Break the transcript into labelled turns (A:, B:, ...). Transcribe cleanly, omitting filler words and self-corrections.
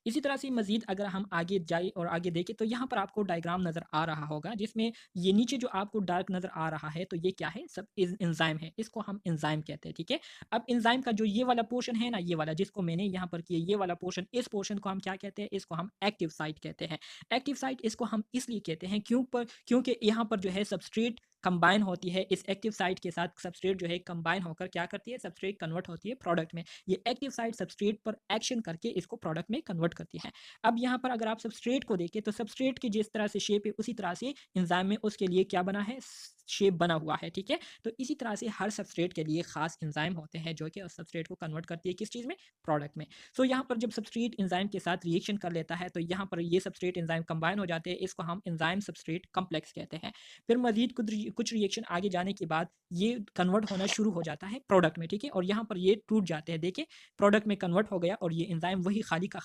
A: इसी तरह से मज़ीद अगर हम आगे जाए और आगे देखें तो यहाँ पर आपको डायग्राम नज़र आ रहा होगा, जिसमें ये नीचे जो आपको डार्क नज़र आ रहा है, तो ये क्या है? सब एंजाइम है, इसको हम एंजाइम कहते हैं, ठीक है। अब एंजाइम का जो ये वाला पोर्शन है ना, ये वाला जिसको मैंने यहाँ पर किया, ये वाला पोर्शन, इस पोर्शन को हम क्या कहते हैं? इसको हम एक्टिव साइट कहते हैं। एक्टिव साइट इसको हम इसलिए कहते हैं क्योंकि यहाँ पर जो है सबस्ट्रेट कंबाइन होती है, इस एक्टिव साइट के साथ सबस्ट्रेट जो है कंबाइन होकर क्या करती है? सबस्ट्रेट कन्वर्ट होती है प्रोडक्ट में। ये एक्टिव साइट सबस्ट्रेट पर एक्शन करके इसको प्रोडक्ट में कन्वर्ट करती है। अब यहाँ पर अगर आप सबस्ट्रेट को देखें, तो सबस्ट्रेट की जिस तरह से शेप है, उसी तरह से एंजाइम में उसके लिए क्या बना है? शेप बना हुआ है, ठीक है। तो इसी तरह से हर सबस्ट्रेट के लिए खास एंजाइम होते हैं, जो कि उस सबस्ट्रेट को कन्वर्ट करती है किस चीज़ में? प्रोडक्ट में। सो यहाँ पर जब सबस्ट्रेट एंजाइम के साथ रिएक्शन कर लेता है, तो यहाँ पर ये सबस्ट्रेट एंजाइम कंबाइन हो जाते हैं, इसको हम एंजाइम सबस्ट्रेट कॉम्प्लेक्स कहते हैं। फिर मजीद कुछ रिएक्शन आगे जाने के बाद ये कन्वर्ट होना शुरू हो जाता है प्रोडक्ट में, ठीक है। और यहाँ पर ये टूट जाते हैं, देखिए प्रोडक्ट में कन्वर्ट हो गया और ये एंजाइम वही खाली का